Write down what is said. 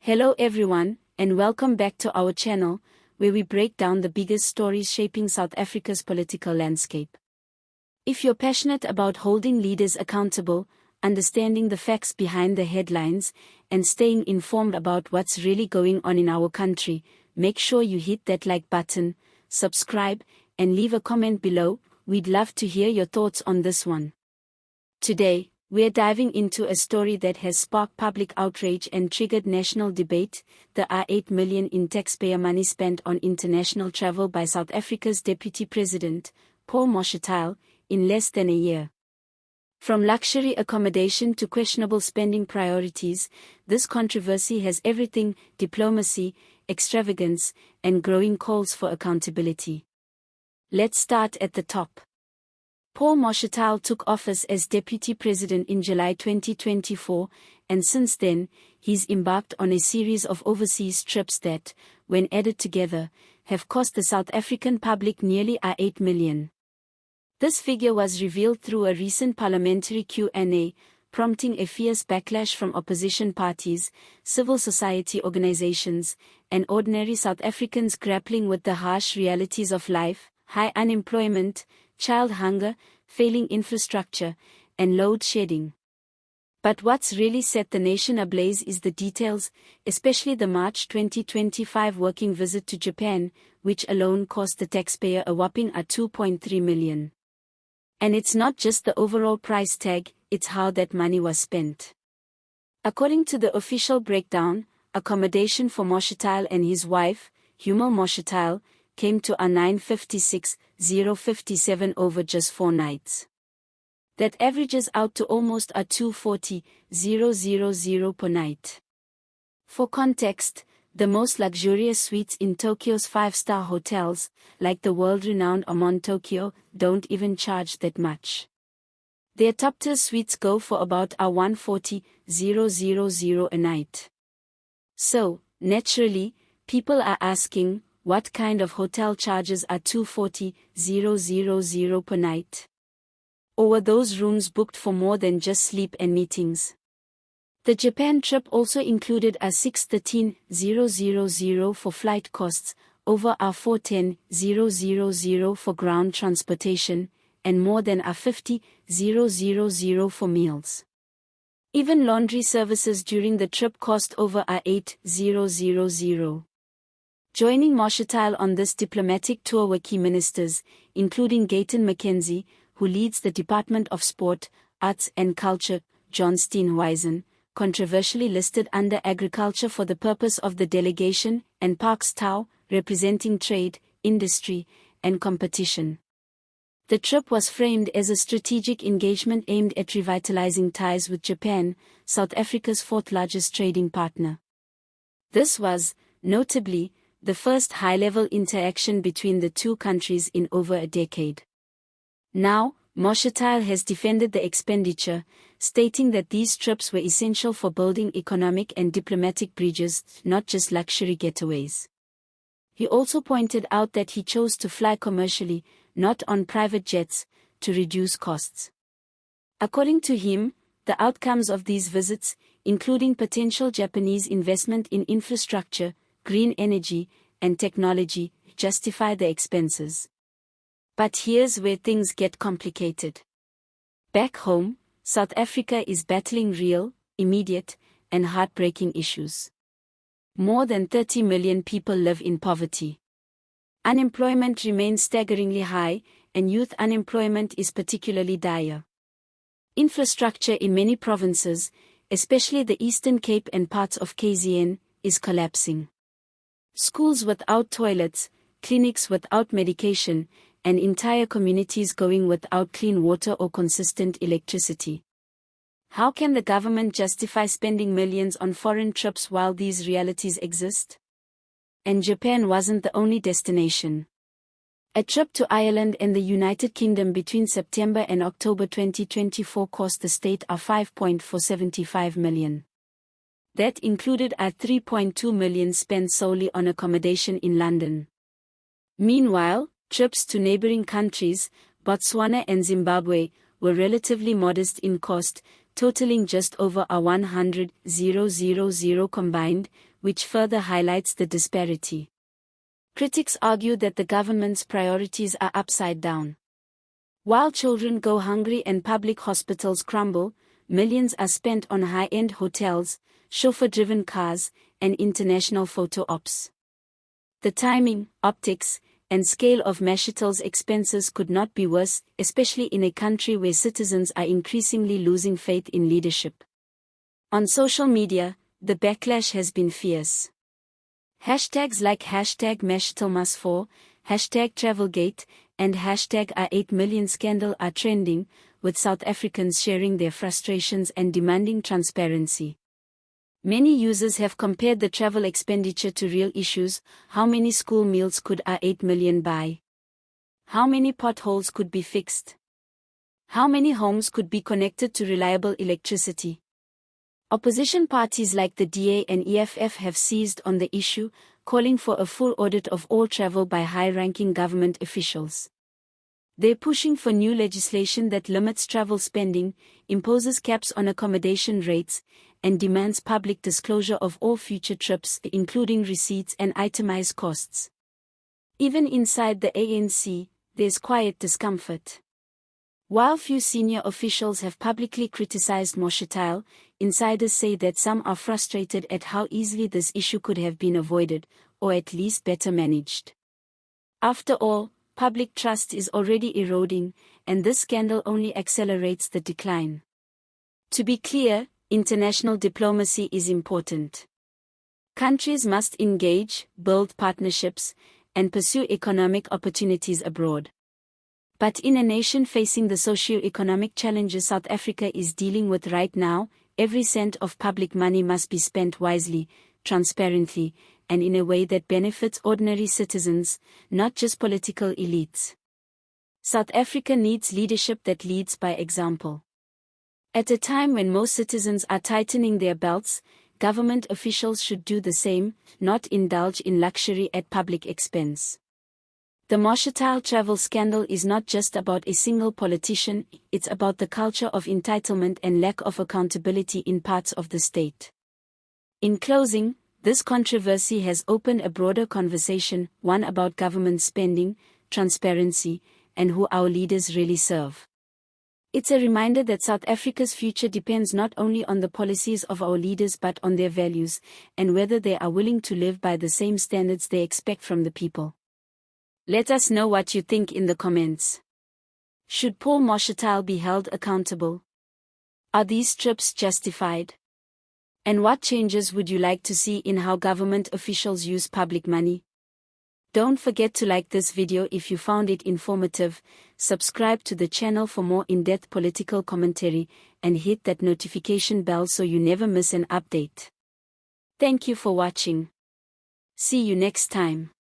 Hello everyone, and welcome back to our channel, where we break down the biggest stories shaping South Africa's political landscape. If you're passionate about holding leaders accountable, understanding the facts behind the headlines, and staying informed about what's really going on in our country, make sure you hit that like button, subscribe, and leave a comment below. We'd love to hear your thoughts on this one. Today, we're diving into a story that has sparked public outrage and triggered national debate: the R8 million in taxpayer money spent on international travel by South Africa's Deputy President, Paul Mashatile, in less than a year. From luxury accommodation to questionable spending priorities, this controversy has everything: diplomacy, extravagance, and growing calls for accountability. Let's start at the top. Paul Mashatile took office as Deputy President in July 2024, and since then, he's embarked on a series of overseas trips that, when added together, have cost the South African public nearly R8 million. This figure was revealed through a recent parliamentary Q&A, prompting a fierce backlash from opposition parties, civil society organizations, and ordinary South Africans grappling with the harsh realities of life: high unemployment, child hunger, failing infrastructure, and load shedding. But what's really set the nation ablaze is the details, especially the March 2025 working visit to Japan, which alone cost the taxpayer a whopping R2.3 million. And it's not just the overall price tag, it's how that money was spent. According to the official breakdown, accommodation for Mashatile and his wife, Humal Mashatile, came to R956,057 over just 4 nights. That averages out to almost R240,000 per night. For context, the most luxurious suites in Tokyo's 5-star hotels, like the world-renowned Amon Tokyo, don't even charge that much. Their top-tier suites go for about R140,000 a night. So, naturally, people are asking, what kind of hotel charges are R240,000 per night? Or were those rooms booked for more than just sleep and meetings? The Japan trip also included R613,000 for flight costs, over R410,000 for ground transportation, and more than R50,000 for meals. Even laundry services during the trip cost over R8,000. Joining Mashatile on this diplomatic tour were key ministers, including Gayton McKenzie, who leads the Department of Sport, Arts and Culture, John Steenhuisen, controversially listed under Agriculture for the purpose of the delegation, and Parks Tau, representing trade, industry, and competition. The trip was framed as a strategic engagement aimed at revitalizing ties with Japan, South Africa's 4th-largest trading partner. This was, notably, the first high-level interaction between the two countries in over a decade. Now, Mashatile has defended the expenditure, stating that these trips were essential for building economic and diplomatic bridges, not just luxury getaways. He also pointed out that he chose to fly commercially, not on private jets, to reduce costs. According to him, the outcomes of these visits, including potential Japanese investment in infrastructure, green energy, and technology, justify the expenses. But here's where things get complicated. Back home, South Africa is battling real, immediate, and heartbreaking issues. More than 30 million people live in poverty. Unemployment remains staggeringly high, and youth unemployment is particularly dire. Infrastructure in many provinces, especially the Eastern Cape and parts of KZN, is collapsing. Schools without toilets, clinics without medication, and entire communities going without clean water or consistent electricity. How can the government justify spending millions on foreign trips while these realities exist? And Japan wasn't the only destination. A trip to Ireland and the United Kingdom between September and October 2024 cost the state R5.475 million. That included R3.2 million spent solely on accommodation in London. Meanwhile, trips to neighboring countries, Botswana and Zimbabwe, were relatively modest in cost, totaling just over a 100,000 combined, which further highlights the disparity. Critics argue that the government's priorities are upside down. While children go hungry and public hospitals crumble, millions are spent on high-end hotels, chauffeur-driven cars, and international photo ops. The timing, optics, and scale of Mashatile's expenses could not be worse, especially in a country where citizens are increasingly losing faith in leadership. On social media, the backlash has been fierce. Hashtags like #MashatileMust4, #TravelGate, and #R8million scandal are trending, with South Africans sharing their frustrations and demanding transparency. Many users have compared the travel expenditure to real issues. How many school meals could R8 million buy? How many potholes could be fixed? How many homes could be connected to reliable electricity? Opposition parties like the DA and EFF have seized on the issue, calling for a full audit of all travel by high-ranking government officials. They're pushing for new legislation that limits travel spending, imposes caps on accommodation rates, and demands public disclosure of all future trips, including receipts and itemized costs. Even inside the ANC, there's quiet discomfort. While few senior officials have publicly criticized Mashatile, insiders say that some are frustrated at how easily this issue could have been avoided, or at least better managed. After all, public trust is already eroding, and this scandal only accelerates the decline. To be clear, international diplomacy is important. Countries must engage, build partnerships, and pursue economic opportunities abroad. But in a nation facing the socio-economic challenges South Africa is dealing with right now, every cent of public money must be spent wisely, transparently, and in a way that benefits ordinary citizens, not just political elites. South Africa needs leadership that leads by example. At a time when most citizens are tightening their belts, government officials should do the same, not indulge in luxury at public expense. The Mashatile travel scandal is not just about a single politician, it's about the culture of entitlement and lack of accountability in parts of the state. In closing, this controversy has opened a broader conversation, one about government spending, transparency, and who our leaders really serve. It's a reminder that South Africa's future depends not only on the policies of our leaders but on their values, and whether they are willing to live by the same standards they expect from the people. Let us know what you think in the comments. Should Paul Mashatile be held accountable? Are these trips justified? And what changes would you like to see in how government officials use public money? Don't forget to like this video if you found it informative, subscribe to the channel for more in-depth political commentary, and hit that notification bell so you never miss an update. Thank you for watching. See you next time.